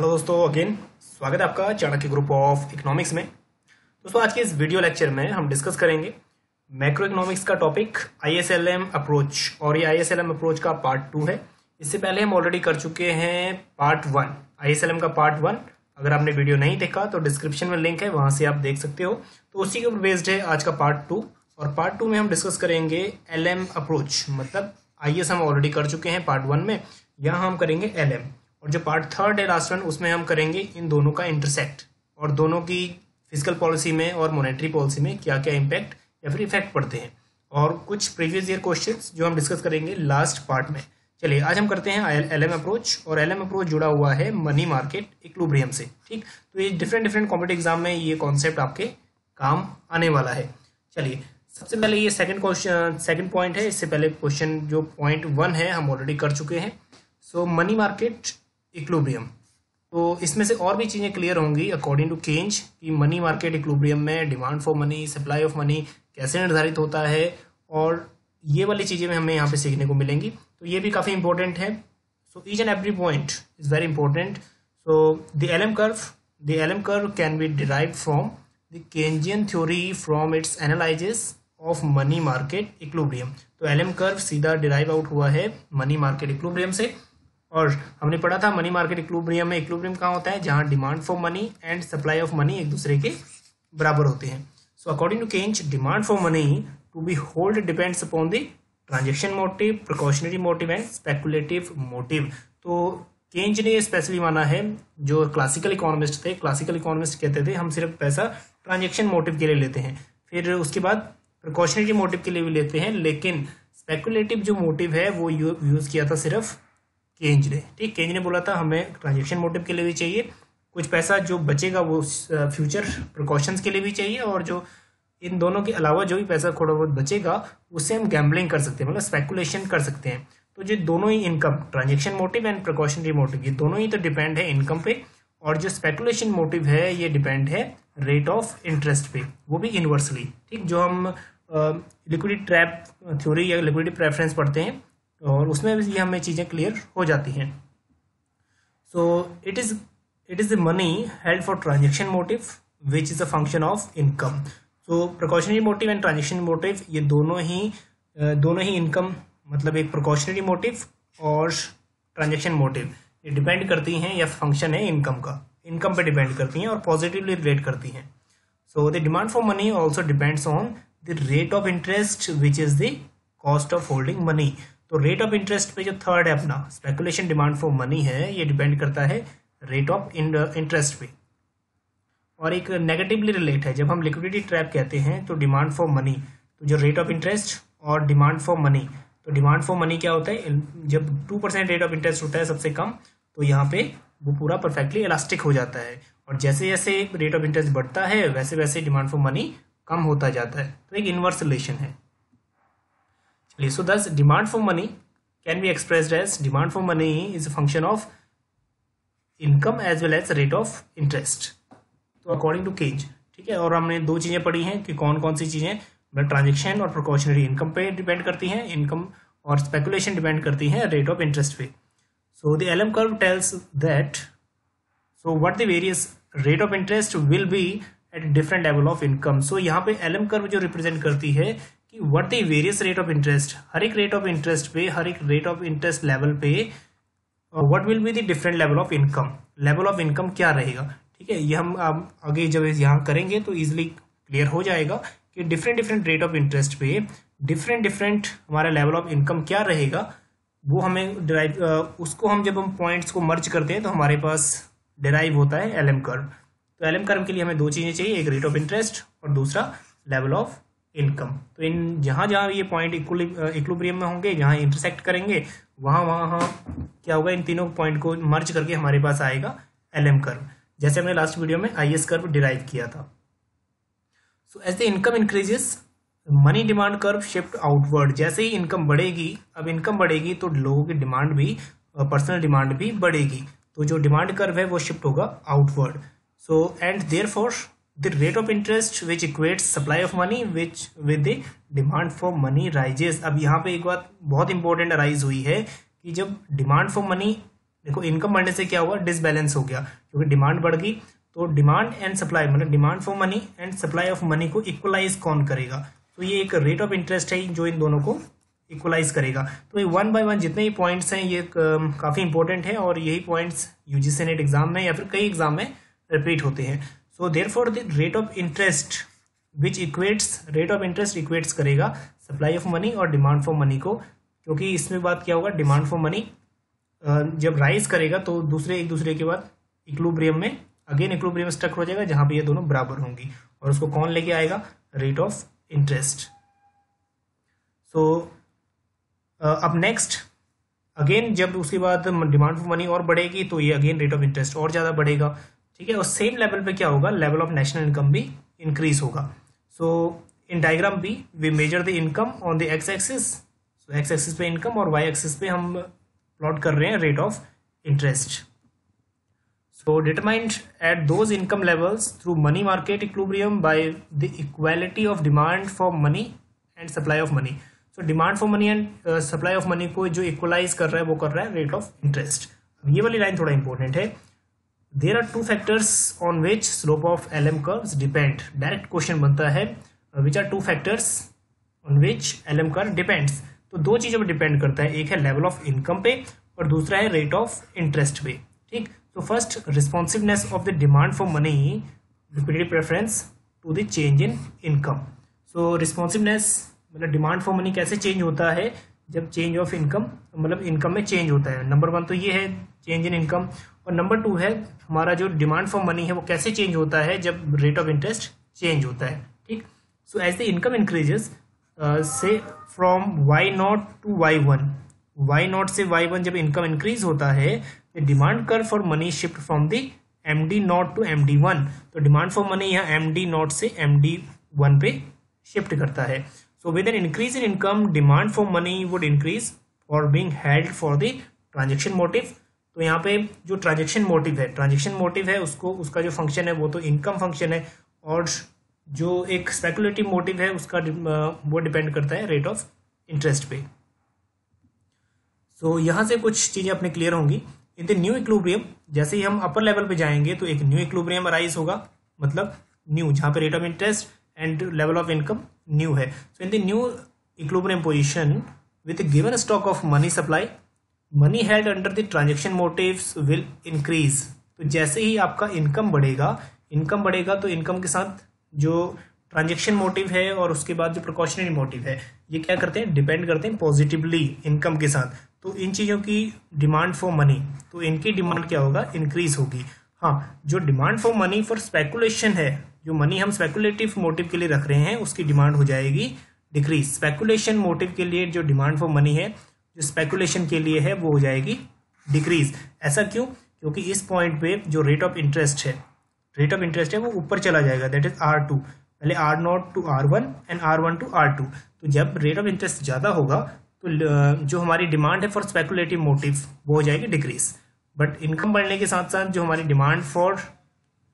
Hello दोस्तों, again स्वागत है आपका चाणक्य ग्रुप ऑफ इकोनॉमिक्स में। दोस्तों, आज के इस वीडियो लेक्चर में हम डिस्कस करेंगे मैक्रो इकोनॉमिक्स का टॉपिक आईएसएलएम अप्रोच, और ये आईएसएलएम अप्रोच का पार्ट 2 है। इससे पहले हम ऑलरेडी कर चुके हैं पार्ट 1, आईएसएलएम का पार्ट 1। अगर आपने वीडियो नहीं देखा तो डिस्क्रिप्शन में लिंक है, वहां से आप देख सकते हो। तो उसी के ऊपर बेस्ड है आज का पार्ट 2, और पार्ट 2 में हम डिस्कस करेंगे एलएम अप्रोच। मतलब आईएस हम ऑलरेडी कर चुके हैं पार्ट 1 में, यहाँ हम करेंगे एलएम। और जो पार्ट 3 है लास्ट वन, उसमें हम करेंगे इन दोनों का इंटरसेक्ट और दोनों की फिजिकल पॉलिसी में और मॉनेटरी पॉलिसी में क्या क्या इम्पैक्ट या फिर इफेक्ट पड़ते हैं, और कुछ प्रीवियस ईयर क्वेश्चंस जो हम डिस्कस करेंगे लास्ट पार्ट में। चलिए आज हम करते हैं एलएम अप्रोच, और एलएम अप्रोच जुड़ा हुआ है मनी मार्केट इक्विलिब्रियम से। ठीक, तो ये डिफरेंट कॉम्पिटिटिव एग्जाम में ये कॉन्सेप्ट आपके काम आने वाला है। चलिए सबसे पहले ये सेकंड पॉइंट है। इससे पहले क्वेश्चन जो पॉइंट 1 है हम ऑलरेडी कर चुके हैं। सो मनी मार्केट इक्विलिब्रियम, तो इसमें से और भी चीज़ें क्लियर होंगी अकॉर्डिंग टू केंज कि मनी मार्केट इक्विलिब्रियम में demand for money, supply of money कैसे निर्धारित होता है, और ये वाली चीज़ें में हमें यहाँ पे सीखने को मिलेंगी। तो ये भी काफ़ी इंपॉर्टेंट है। So each and every point is very important. So the LM curve can be derived from the Keynesian theory from its analysis of money market equilibrium. तो एलएम कर्व सीधा डिराइव आउट हुआ है money market equilibrium से। और हमने पढ़ा था money market equilibrium में इक्विलिब्रियम कहाँ होता है, जहाँ demand for money and supply of money एक दूसरे के बराबर होते हैं। So according to Keynes, demand for money to be hold depends upon the transaction motive, precautionary motive and speculative motive. तो केंज ने स्पेशली माना है, जो क्लासिकल इकोनॉमिस्ट थे, क्लासिकल इकोनॉमिस्ट कहते थे हम सिर्फ पैसा ट्रांजेक्शन मोटिव के लिए लेते हैं, फिर उसके बाद प्रिकॉशनरी मोटिव के लिए भी लेते हैं, लेकिन स्पेकुलेटिव जो मोटिव है वो यूज किया था सिर्फ केंज ने। ठीक, केंज ने बोला था हमें ट्रांजेक्शन मोटिव के लिए भी चाहिए, कुछ पैसा जो बचेगा वो फ्यूचर प्रिकॉशंस के लिए भी चाहिए, और जो इन दोनों के अलावा जो भी पैसा थोड़ा बहुत बचेगा उससे हम गैम्बलिंग कर सकते हैं, मतलब स्पेकुलेशन कर सकते हैं। तो जो दोनों ही income, transaction motive and precautionary motive, ये दोनों ही तो डिपेंड है इनकम पे, और जो स्पेकुलेशन मोटिव है ये डिपेंड है रेट ऑफ इंटरेस्ट पे, वो भी इनवर्सली। ठीक, जो हम लिक्विडिटी ट्रैप थ्योरी या लिक्विडिटी प्रेफरेंस पढ़ते हैं और उसमें भी ये हमें चीज़ें क्लियर हो जाती हैं। So it is the money held for transaction motive which is a function of income. So precautionary motive and transaction motive ये दोनों ही इनकम, मतलब एक प्रिकॉशनरी मोटिव और ट्रांजेक्शन मोटिव ये डिपेंड करती हैं या फंक्शन है इनकम का, इनकम पे डिपेंड करती हैं और पॉजिटिवली रिलेट करती हैं। So the demand for money also depends on the rate of interest which is the cost of holding money. तो रेट ऑफ इंटरेस्ट पे जो थर्ड है अपना स्पेकुलेशन डिमांड फॉर मनी है, ये डिपेंड करता है रेट ऑफ इंटरेस्ट पे, और एक नेगेटिवली रिलेट है। जब हम लिक्विडिटी ट्रैप कहते हैं तो डिमांड फॉर मनी, तो जो रेट ऑफ इंटरेस्ट और डिमांड फॉर मनी, तो डिमांड फॉर मनी क्या होता है, जब 2% रेट ऑफ इंटरेस्ट होता है सबसे कम, तो यहाँ पे वो पूरा परफेक्टली इलास्टिक हो जाता है, और जैसे जैसे रेट ऑफ इंटरेस्ट बढ़ता है वैसे वैसे डिमांड फॉर मनी कम होता जाता है। तो एक इनवर्स रिलेशन है। So thus demand for money can be expressed as demand for money is a function of income as well as rate of interest. तो according to Keynes, ठीक है। और हमने दो चीज़ें पढ़ी हैं कि कौन कौन सी चीज़ें ट्रांजेक्शन और प्रिकॉशनरी इनकम पे डिपेंड करती हैं, इनकम और स्पेकुलेशन डिपेंड करती हैं रेट ऑफ इंटरेस्ट पे। So the LM curve tells that so what the various rate of interest will be at different level of income. So यहाँ पे एलएम कर्व जो रिप्रेजेंट करती है कि what the various rate of interest, हर एक rate of interest पे, हर एक रेट ऑफ इंटरेस्ट लेवल पे what will be the different level of income, level of income क्या रहेगा। ठीक है, ये हम आगे जब यहाँ करेंगे तो इजिली क्लियर हो जाएगा कि डिफरेंट रेट ऑफ इंटरेस्ट पे डिफरेंट हमारा लेवल ऑफ इनकम क्या रहेगा। वो हमें डिराइव, उसको हम जब हम पॉइंट्स को मर्ज करते हैं तो हमारे पास डिराइव होता है एलएम कर्व। तो एलएम कर्व के लिए हमें दो चीज़ें चाहिए, एक रेट ऑफ इंटरेस्ट और दूसरा लेवल ऑफ इनकम। तो इन जहाँ ये पॉइंट इक्विलिब्रियम में होंगे, जहाँ इंटरसेक्ट करेंगे, वहाँ क्या होगा, इन तीनों पॉइंट को मर्ज करके हमारे पास आएगा एलएम कर्व, जैसे हमने लास्ट वीडियो में आईएस कर्व डिराइव किया था। So as the income increases money demand curve shift outward. जैसे ही इनकम बढ़ेगी, अब इनकम बढ़ेगी तो लोगों की डिमांड भी, पर्सनल डिमांड भी बढ़ेगी, तो जो डिमांड कर्व है वो शिफ्ट होगा outward. So and therefore the rate of interest which equates supply of money which with the demand for money rises। अब यहाँ पे एक बात बहुत इंपॉर्टेंट अराइज हुई है कि जब डिमांड फॉर मनी देखो इनकम बढ़ने से क्या हुआ, डिसबैलेंस हो गया, क्योंकि डिमांड बढ़ गई तो डिमांड एंड सप्लाई मतलब demand for money and supply of money को इक्वलाइज कौन करेगा, तो ये एक रेट ऑफ इंटरेस्ट है जो इन दोनों को इक्वलाइज करेगा। तो ये 1 बाय 1 जितने ही पॉइंट्स हैं ये काफ़ी इंपॉर्टेंट है और यही पॉइंट्स यूजीसी नेट एग्जाम में या फिर कई एग्जाम में रिपीट होते हैं। So therefore the rate of interest which equates, rate of interest equates करेगा सप्लाई ऑफ मनी और डिमांड फॉर मनी को, क्योंकि इसमें बात क्या होगा, डिमांड फॉर मनी जब राइज करेगा तो एक दूसरे के बाद इक्विलिब्रियम में अगेन इक्विलिब्रियम स्ट्रक हो जाएगा जहां पे ये दोनों बराबर होंगी और उसको कौन लेके आएगा, रेट ऑफ इंटरेस्ट। सो अब नेक्स्ट अगेन जब उसके बाद डिमांड फॉर मनी और बढ़ेगी तो ये अगेन रेट ऑफ इंटरेस्ट और ज़्यादा बढ़ेगा, ठीक है। और सेम लेवल पे क्या होगा, लेवल ऑफ नेशनल इनकम भी इंक्रीज होगा। So in diagram B we measure the income on the X axis, so X axis पे इनकम और वाई एक्सिस पे हम प्लॉट कर रहे हैं rate of interest. So determined at those income levels through money market equilibrium by the equality of demand for money and supply of money. So demand for money and supply of money को जो equalise कर रहा है वो कर रहा है rate of interest. अब ये वाली लाइन थोड़ा इंपॉर्टेंट है, there are 2 factors on which slope of LM curves depend. Direct question बनता है which are 2 factors on which LM curve depends. तो 2 चीज़ों पर डिपेंड करता है, एक है लेवल ऑफ इनकम पे और दूसरा है रेट ऑफ इंटरेस्ट पे, ठीक। तो first responsiveness of the demand for money liquidity preference to the change in income. So responsiveness मतलब डिमांड फॉर मनी कैसे चेंज होता है, जब चेंज ऑफ इनकम मतलब इनकम में चेंज होता है। नंबर 1 तो ये है चेंज इन इनकम, और नंबर 2 है हमारा जो डिमांड फॉर मनी है वो कैसे चेंज होता है जब रेट ऑफ इंटरेस्ट चेंज होता है, ठीक। So as the income increases से from y0 to y1, y0 से y1 जब इनकम इंक्रीज होता है the demand curve for money shift from the MD0 to MD1। तो डिमांड फॉर मनी यहाँ MD0 से MD1 पे शिफ्ट करता है। So with an increase in income, demand for money would increase for being held for the transaction motive। तो यहाँ पे जो ट्रांजेक्शन मोटिव है उसको उसका जो फंक्शन है वो तो इनकम फंक्शन है, और जो एक स्पेकुलेटिव मोटिव है उसका वो डिपेंड करता है रेट ऑफ इंटरेस्ट पे। सो यहाँ से कुछ चीज़ें अपने क्लियर होंगी। इन द न्यू इक्विलिब्रियम जैसे ही हम अपर लेवल पे जाएंगे तो एक न्यू इक्विलिब्रियम अराइज होगा, मतलब न्यू जहाँ पे rate of interest and level of income new है। So in the new equilibrium position with a given stock of money supply, money held under the transaction motives will increase। तो जैसे ही आपका income बढ़ेगा तो income के साथ जो transaction motive है और उसके बाद जो प्रिकॉशनरी मोटिव है ये क्या करते हैं, डिपेंड करते हैं पॉजिटिवली इनकम के साथ। तो इन चीज़ों की डिमांड फॉर मनी, तो इनकी डिमांड क्या होगा, इंक्रीज होगी। हाँ, जो demand for money for speculation है, जो मनी हम स्पेकुलेटिव मोटिव के लिए रख रहे हैं उसकी डिमांड हो जाएगी डिक्रीज। स्पेकुलेशन मोटिव के लिए जो डिमांड फॉर मनी है, जो स्पेकुलेशन के लिए है, वो हो जाएगी डिक्रीज। ऐसा क्यों, क्योंकि इस पॉइंट पे जो रेट ऑफ इंटरेस्ट है वो ऊपर चला जाएगा, दैट इज R2, पहले R0 to R1 and R1 to R2। तो जब रेट ऑफ इंटरेस्ट ज़्यादा होगा तो जो हमारी डिमांड है फॉर स्पेकुलेटिव मोटिव वो हो जाएगी डिक्रीज। बट इनकम बढ़ने के साथ साथ जो हमारी डिमांड फॉर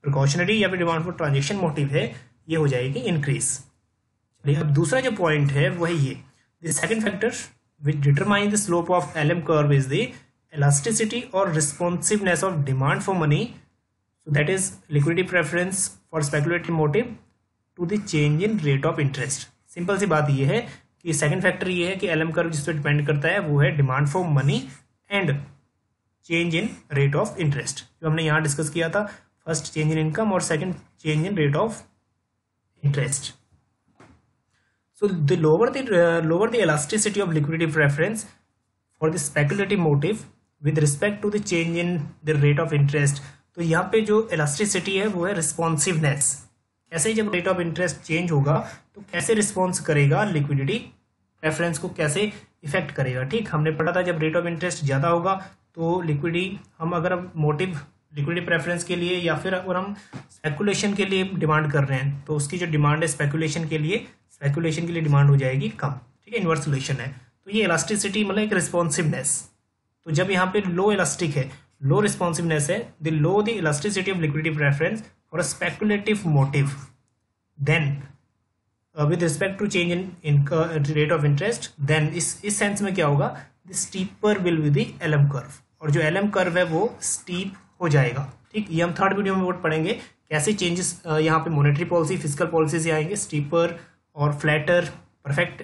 प्रिकॉशनरी या फिर डिमांड फॉर ट्रांजेक्शन मोटिव है ये हो जाएगी इंक्रीज। चलिए अब दूसरा जो पॉइंट है वो है ये, the second factor which determine the slope of LM curve is the elasticity or responsiveness of demand for money, so that is liquidity preference for speculative motive to the change in rate of interest। Simple सी बात ये है कि second factor ये है कि LM curve जिस पर डिपेंड करता है वो है demand for money and change in rate of interest, जो हमने यहाँ डिस्कस किया था। फर्स्ट चेंज इन इनकम और second change in rate of interest. So the lower the elasticity of liquidity preference for the speculative motive with respect to the change in the rate of interest, तो यहाँ पे जो elasticity है वो है responsiveness। कैसे जब रेट ऑफ इंटरेस्ट चेंज होगा तो कैसे रिस्पॉन्स करेगा, लिक्विडिटी प्रेफरेंस को कैसे इफेक्ट करेगा। ठीक, हमने पढ़ा था जब रेट ऑफ इंटरेस्ट ज़्यादा होगा तो लिक्विडिटी हम अगर मोटिव लिक्विडिटी प्रेफरेंस के लिए या फिर अगर हम स्पेकुलेशन के लिए डिमांड कर रहे हैं तो उसकी जो डिमांड है स्पेकुलेशन के लिए डिमांड हो जाएगी कम। ठीक है, इनवर्स रिलेशन है। तो ये इलास्टिसिटी मतलब एक रिस्पॉन्सिवनेस। तो जब यहाँ पे लो इलास्टिक है, लो रिस्पॉन्सिवनेस है, the low the elasticity of liquidity preference for a speculative motive, then with respect to change in rate of interest, then इस सेंस में क्या होगा, the steeper will be the LM curve, और जो LM curve है वो steep हो जाएगा। ठीक, ये हम थर्ड वीडियो में वो पढ़ेंगे कैसे चेंजेस यहाँ पे मॉनेटरी पॉलिसी फिजिकल पॉलिसी से आएंगे, स्टीपर और फ्लैटर, परफेक्ट,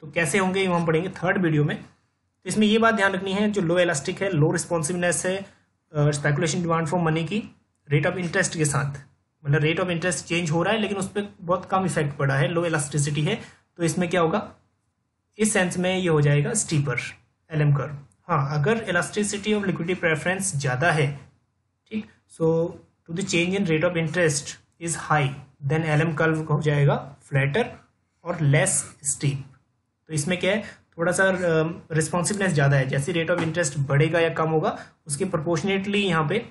तो कैसे होंगे ये हम पढ़ेंगे थर्ड वीडियो में। तो इसमें ये बात ध्यान रखनी है, जो लो इलास्टिक है, लो रिस्पॉन्सिवनेस है स्पेकुलेशन डिमांड फॉर मनी की रेट ऑफ इंटरेस्ट के साथ, मतलब रेट ऑफ इंटरेस्ट चेंज हो रहा है लेकिन उस पर बहुत कम इफेक्ट पड़ा है, लो इलास्टिसिटी है, तो इसमें क्या होगा, इस सेंस में ये हो जाएगा स्टीपर LM कर्व। हाँ, अगर इलास्टिसिटी ऑफ लिक्विडिटी प्रेफरेंस ज़्यादा है, ठीक, so to the change in rate of interest is high, then LM curve हो जाएगा फ्लैटर और लेस स्टीप। तो इसमें क्या है, थोड़ा सा रिस्पॉन्सिवनेस ज़्यादा है, जैसे रेट ऑफ इंटरेस्ट बढ़ेगा या कम होगा उसके प्रोपोर्शनेटली यहाँ पे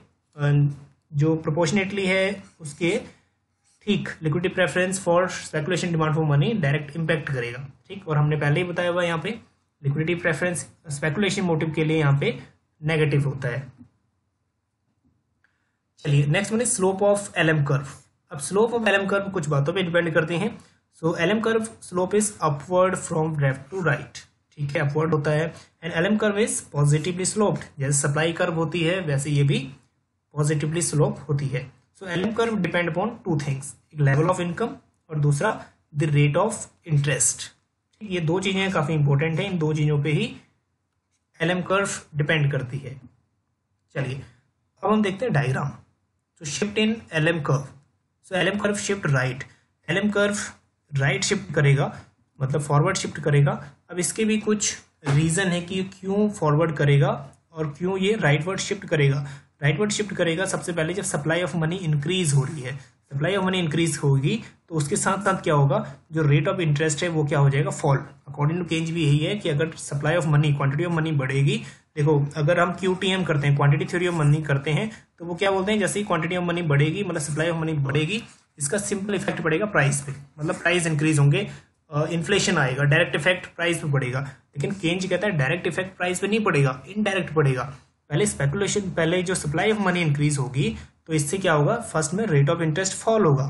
जो प्रोपोर्शनेटली है उसके ठीक liquidity preference for speculation demand for money direct impact करेगा। ठीक, और हमने पहले ही बताया हुआ यहाँ पे लिक्विडिटी प्रेफरेंस स्पेकुलेशन मोटिव के लिए यहाँ पे नेगेटिव होता है। चलिए next one is slope of LM curve. अब स्लोप ऑफ LM कर्व कुछ बातों पे डिपेंड करते हैं। So LM curve slope is upward from left to right, ठीक है, अपवर्ड होता है, and LM curve is positively sloped, जैसे सप्लाई कर्व होती है वैसे ये भी पॉजिटिवली स्लोप होती है। So LM curve depend upon two things, एक लेवल ऑफ इनकम और दूसरा द रेट ऑफ इंटरेस्ट। ये दो चीजें काफी इंपॉर्टेंट हैं, इन दो चीजों पे ही LM कर्व डिपेंड करती है। चलिए अब हम देखते हैं डायग्राम। तो shift in LM curve, so LM curve shift right, LM curve right shift करेगा, मतलब फॉरवर्ड शिफ्ट करेगा। अब इसके भी कुछ रीजन है कि क्यों फॉरवर्ड करेगा और क्यों ये राइटवर्ड शिफ्ट करेगा। राइटवर्ड शिफ्ट करेगा सबसे पहले जब सप्लाई ऑफ मनी इंक्रीज हो रही है, सप्लाई ऑफ मनी इंक्रीज होगी तो उसके साथ साथ क्या होगा, जो रेट ऑफ इंटरेस्ट है वो क्या हो जाएगा, फॉल। अकॉर्डिंग टू केंज भी यही है कि अगर supply of money, quantity of money बढ़ेगी, देखो अगर हम QTM करते हैं, क्वांटिटी थ्योरी ऑफ मनी करते हैं, तो वो क्या बोलते हैं, जैसे ही क्वांटिटी ऑफ मनी बढ़ेगी मतलब सप्लाई ऑफ मनी बढ़ेगी, इसका सिंपल इफेक्ट पड़ेगा प्राइस पे, मतलब प्राइस इंक्रीज होंगे, इन्फ्लेशन आएगा, डायरेक्ट इफेक्ट प्राइस पे पड़ेगा। लेकिन केंज कहता है डायरेक्ट इफेक्ट प्राइस पे नहीं पड़ेगा, इनडायरेक्ट पड़ेगा। पहले स्पेकुलेशन, पहले जो सप्लाई ऑफ मनी इंक्रीज होगी तो इससे क्या होगा, फर्स्ट में रेट ऑफ इंटरेस्ट फॉल होगा।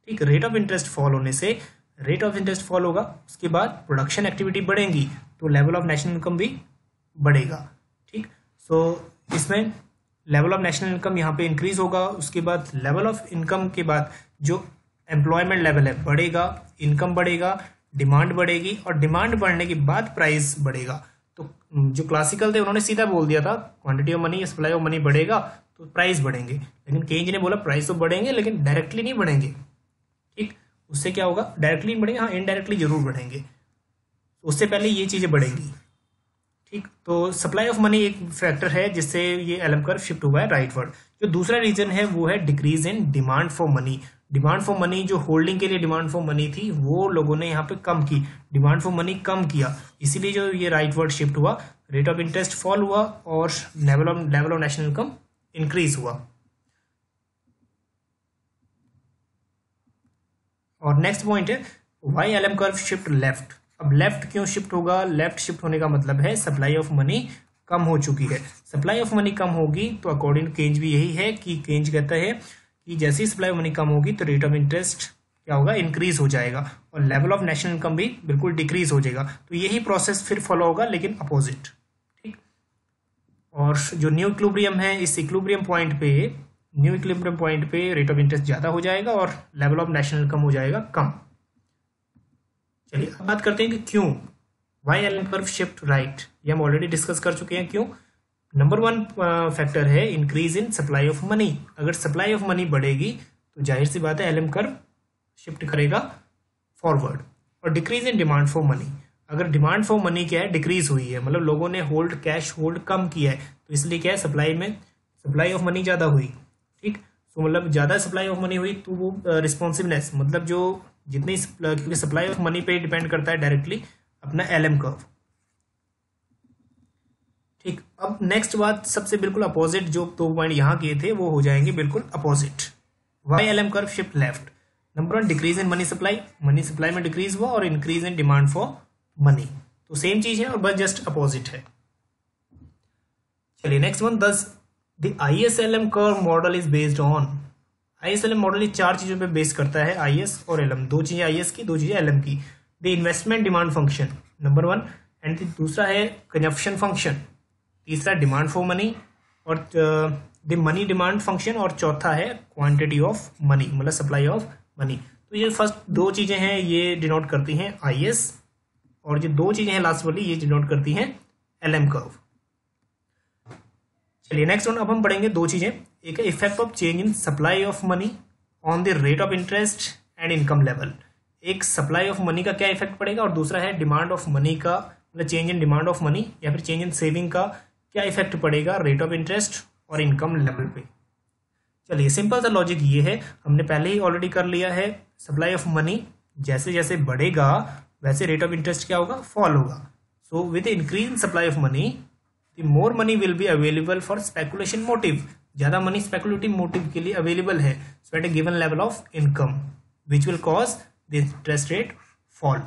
ठीक, रेट ऑफ इंटरेस्ट फॉल होने से, रेट ऑफ इंटरेस्ट फॉल होगा, उसके बाद प्रोडक्शन एक्टिविटी बढ़ेगी तो लेवल ऑफ नेशनल इनकम भी बढ़ेगा। ठीक, सो इसमें लेवल ऑफ नेशनल इनकम यहाँ पे इंक्रीज होगा, उसके बाद लेवल ऑफ इनकम के बाद जो एम्प्लॉयमेंट लेवल है बढ़ेगा, इनकम बढ़ेगा, डिमांड बढ़ेगी, और डिमांड बढ़ने के बाद प्राइस बढ़ेगा। तो जो क्लासिकल थे उन्होंने सीधा बोल दिया था quantity of money, supply of money बढ़ेगा तो प्राइस बढ़ेंगे, लेकिन केंज ने बोला प्राइस तो बढ़ेंगे लेकिन डायरेक्टली नहीं बढ़ेंगे। ठीक, उससे क्या होगा, डायरेक्टली नहीं बढ़ेंगे, हाँ इनडायरेक्टली जरूर बढ़ेंगे, उससे पहले ये चीजें बढ़ेंगी। ठीक, तो सप्लाई ऑफ मनी एक फैक्टर है जिससे ये LM कर्व शिफ्ट हुआ है राइटवर्ड। जो दूसरा रीजन है वो है decrease in demand for money. Demand for money, जो होल्डिंग के लिए डिमांड फॉर मनी थी वो लोगों ने यहाँ पे कम की, डिमांड फॉर मनी कम किया, इसीलिए जो ये राइटवर्ड शिफ्ट हुआ, रेट ऑफ इंटरेस्ट फॉल हुआ और level of national income increase हुआ। और नेक्स्ट पॉइंट है why LM curve shift left. अब लेफ्ट क्यों शिफ्ट होगा, लेफ्ट शिफ्ट होने का मतलब है सप्लाई ऑफ मनी कम हो चुकी है। सप्लाई ऑफ मनी कम होगी तो अकॉर्डिंग टू केंज भी यही है कि केंज कहता है कि जैसे ही सप्लाई ऑफ मनी कम होगी तो रेट ऑफ इंटरेस्ट क्या होगा, इंक्रीज हो जाएगा और लेवल ऑफ नेशनल इनकम भी बिल्कुल डिक्रीज हो जाएगा। तो यही प्रोसेस फिर फॉलो होगा लेकिन अपोजिट। ठीक, और जो न्यू इक्विलिब्रियम है, इस इक्विलिब्रियम पॉइंट पे, न्यू इक्विलिब्रियम पॉइंट पे रेट ऑफ इंटरेस्ट ज्यादा हो जाएगा और लेवल ऑफ नेशनल इनकम हो जाएगा कम। चलिए अब बात करते हैं कि क्यों, why LM curve shift right, ये हम ऑलरेडी डिस्कस कर चुके हैं। क्यों, नंबर वन फैक्टर है increase in supply of money. अगर सप्लाई ऑफ मनी बढ़ेगी तो जाहिर सी बात है LM कर्व शिफ्ट करेगा फॉरवर्ड। और decrease in demand for money, अगर डिमांड फॉर मनी क्या है, डिक्रीज हुई है, मतलब लोगों ने होल्ड, कैश होल्ड कम किया है, तो इसलिए क्या है, सप्लाई ऑफ मनी ज्यादा हुई। ठीक, तो मतलब ज्यादा सप्लाई ऑफ मनी हुई तो वो रिस्पॉन्सिवनेस, मतलब जो जितनी, क्योंकि सप्लाई ऑफ मनी पे डिपेंड करता है डायरेक्टली अपना LM कर्व। ठीक, अब नेक्स्ट बात सबसे बिल्कुल अपोजिट, जो 2 पॉइंट यहाँ किए थे वो हो जाएंगे बिल्कुल opposite. Why LM curve shift left, number one decrease in money supply में डिक्रीज हुआ और increase in demand for money, तो सेम चीज है और बस जस्ट अपोजिट है। चलिए next one, thus the IS-LM curve model is based on. IS-LM model ये 4 चीजों पे बेस करता है, IS और LM, 2 चीजें IS की, 2 चीजें LM की। The investment demand function number one, and दूसरा है कंजप्शन फंक्शन, तीसरा डिमांड फॉर मनी और मनी डिमांड फंक्शन, और चौथा है क्वांटिटी ऑफ मनी, मतलब सप्लाई ऑफ मनी। तो ये फर्स्ट दो चीजें हैं, ये डिनोट करती हैं IS, और जो दो चीजें हैं लास्ट वाली, ये डिनोट करती हैं LM कर्व। चलिए नेक्स्ट वन, अब हम पढ़ेंगे दो चीजें, एक है effect of change in supply of money on the rate of interest and income level. एक सप्लाई ऑफ मनी का क्या इफेक्ट पड़ेगा, और दूसरा है डिमांड ऑफ मनी का, मतलब change in demand of money या फिर चेंज इन सेविंग का क्या इफेक्ट पड़ेगा रेट ऑफ इंटरेस्ट और इनकम लेवल पे। चलिए सिंपल सा लॉजिक ये है, हमने पहले ही ऑलरेडी कर लिया है, सप्लाई ऑफ मनी जैसे जैसे बढ़ेगा वैसे रेट ऑफ इंटरेस्ट क्या होगा, फॉल होगा। So with increase in supply of money the more money will be available for speculation motive, ज्यादा मनी स्पेकुलेटिव मोटिव के लिए अवेलेबल है, so at a given level of income which will cause the interest rate fall.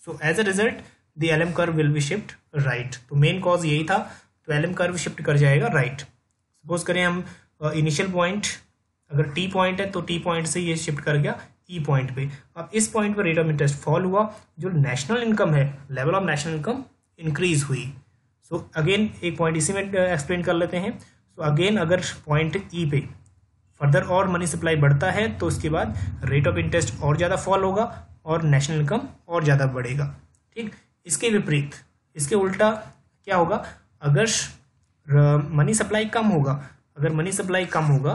So as a result the LM curve will be shift right. तो main cause यही था, तो LM curve shift कर जाएगा right. Suppose करें हम initial point अगर T point है तो T पॉइंट से ये शिफ्ट कर गया E पॉइंट पे। अब इस पॉइंट पर रेट ऑफ इंटरेस्ट फॉल हुआ, जो नेशनल इनकम है, level of national income increase हुई। सो अगेन एक पॉइंट इसी में एक्सप्लेन कर लेते हैं। सो अगेन अगर पॉइंट E पे फर्दर और मनी सप्लाई बढ़ता है तो उसके बाद रेट ऑफ इंटरेस्ट और ज़्यादा फॉल होगा और नेशनल इनकम और ज़्यादा बढ़ेगा। ठीक, इसके विपरीत, इसके उल्टा क्या होगा, अगर मनी सप्लाई कम होगा, अगर मनी सप्लाई कम होगा,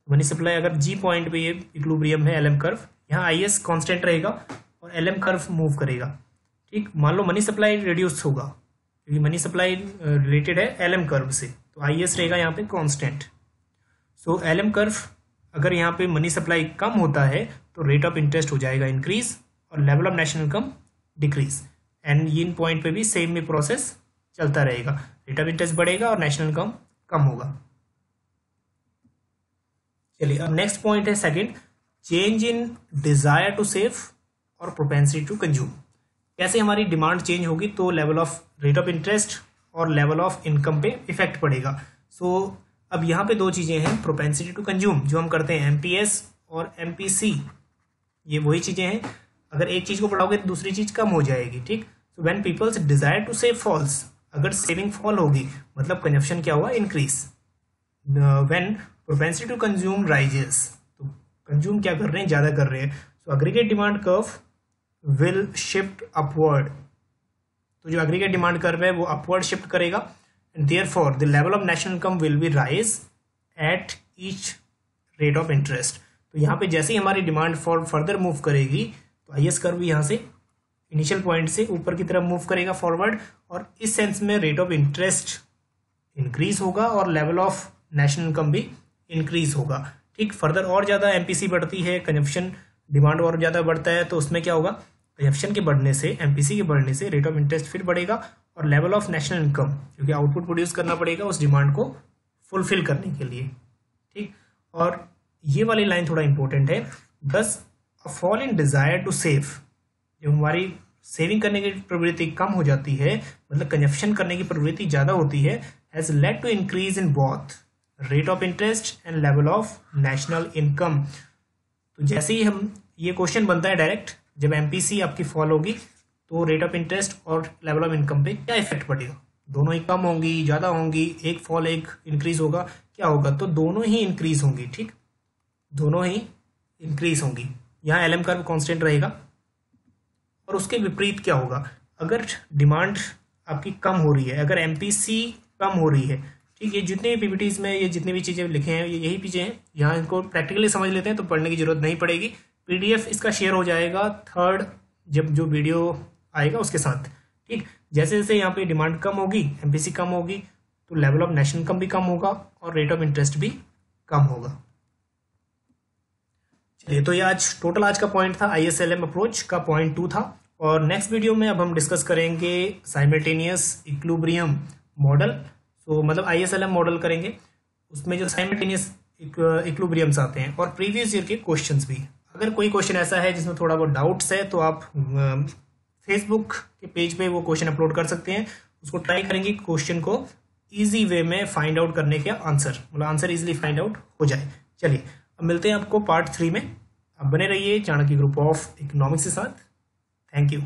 मनी सप्लाई अगर G पॉइंट पे ये इक्विलिब्रियम है LM कर्व, यहाँ IS कांस्टेंट रहेगा और LM कर्व मूव करेगा। ठीक, मान लो मनी सप्लाई रिड्यूस होगा क्योंकि मनी सप्लाई रिलेटेड है LM कर्व से, तो IS रहेगा यहाँ पे कांस्टेंट। सो LM कर्व अगर यहाँ पे मनी सप्लाई कम होता है तो रेट ऑफ इंटरेस्ट हो जाएगा इंक्रीज और level of national income decrease, and in point पे भी सेम में प्रोसेस चलता रहेगा, रेट ऑफ इंटरेस्ट बढ़ेगा और नेशनल इनकम कम होगा। चलिए अब नेक्स्ट पॉइंट है second, change in desire to save और प्रोपेंसिटी टू कंज्यूम। कैसे हमारी डिमांड चेंज होगी तो level of rate of interest और लेवल ऑफ इनकम पे इफेक्ट पड़ेगा। सो अब यहाँ पे दो चीजें हैं, प्रोपेंसिटी टू कंज्यूम जो हम करते हैं MPS और MPC, ये वही चीजें हैं, अगर एक चीज को बढ़ाओगे तो दूसरी चीज कम हो जाएगी। ठीक, so when peoples desire to save falls, अगर सेविंग फॉल होगी मतलब कंजप्शन क्या हुआ, increase. When propensity to consume rises, तो कंज्यूम क्या कर रहे हैं, ज्यादा कर रहे हैं, so aggregate demand curve will shift upward, तो जो एग्रीगेट डिमांड कर्व है वो अपवर्ड शिफ्ट करेगा, and therefore the level of national income will be rise at each rate of interest। तो यहाँ पे जैसे ही हमारी डिमांड फॉर फर्दर मूव करेगी तो IS कर्व भी यहाँ से इनिशियल पॉइंट से ऊपर की तरफ मूव करेगा फॉरवर्ड, और इस सेंस में रेट ऑफ इंटरेस्ट इंक्रीज होगा और लेवल ऑफ नेशनल इनकम भी इंक्रीज होगा। ठीक, फर्दर और ज़्यादा MPC बढ़ती है, कंजप्शन डिमांड और ज़्यादा बढ़ता है, तो उसमें क्या होगा, कंजप्शन के बढ़ने से, MPC के बढ़ने से रेट ऑफ इंटरेस्ट फिर बढ़ेगा और लेवल ऑफ नेशनल इनकम, क्योंकि आउटपुट प्रोड्यूस करना पड़ेगा उस डिमांड को फुलफिल करने के लिए। ठीक, और ये वाली लाइन थोड़ा इंपॉर्टेंट है, thus a fall in desire to save, जब हमारी सेविंग करने की प्रवृत्ति कम हो जाती है, मतलब कंजप्शन करने की प्रवृत्ति ज़्यादा होती है, has led to increase in both rate of interest and level of national income. तो जैसे ही हम, ये क्वेश्चन बनता है डायरेक्ट, जब MPC आपकी फॉल होगी तो रेट ऑफ इंटरेस्ट और लेवल ऑफ इनकम पे क्या इफेक्ट पड़ेगा, दोनों ही कम होंगी, ज़्यादा होंगी, एक फॉल एक इंक्रीज होगा, क्या होगा, तो दोनों ही इंक्रीज होंगी। ठीक, दोनों ही इंक्रीज होंगी, यहाँ LM कर्व कांस्टेंट रहेगा। और उसके विपरीत क्या होगा, अगर डिमांड आपकी कम हो रही है, अगर MPC कम हो रही है, ठीक, ये जितने भी PPTs में ये जितनी भी चीज़ें लिखे हैं ये यही चीज़ें हैं, यहाँ इनको प्रैक्टिकली समझ लेते हैं तो पढ़ने की जरूरत नहीं पड़ेगी। PDF इसका शेयर हो जाएगा थर्ड, जब जो वीडियो आएगा उसके साथ। ठीक, जैसे जैसे यहाँ पे डिमांड कम होगी, MPC कम होगी, तो लेवल ऑफ नेशनल इनकम भी कम होगा और रेट ऑफ इंटरेस्ट भी कम होगा। चलिए, तो ये आज का पॉइंट था, ISLM अप्रोच का पॉइंट 2 था, और नेक्स्ट वीडियो में अब हम डिस्कस करेंगे साइमल्टेनियस इक्विलिब्रियम मॉडल। सो मतलब ISLM मॉडल करेंगे, उसमें जो साइमल्टेनियस इक्विलिब्रियम्स आते हैं और प्रीवियस ईयर के क्वेश्चंस भी। अगर कोई क्वेश्चन ऐसा है जिसमें थोड़ा बहुत डाउट्स है तो आप फेसबुक के पेज पे वो क्वेश्चन अपलोड कर सकते हैं, उसको ट्राई करेंगे क्वेश्चन को इजी वे में फाइंड आउट करने के आंसर, मतलब आंसर इजीली फाइंड आउट हो जाए। चलिए अब मिलते हैं आपको पार्ट 3 में, अब बने रहिए चाणक्य ग्रुप ऑफ इकोनॉमिक्स के साथ। Thank you.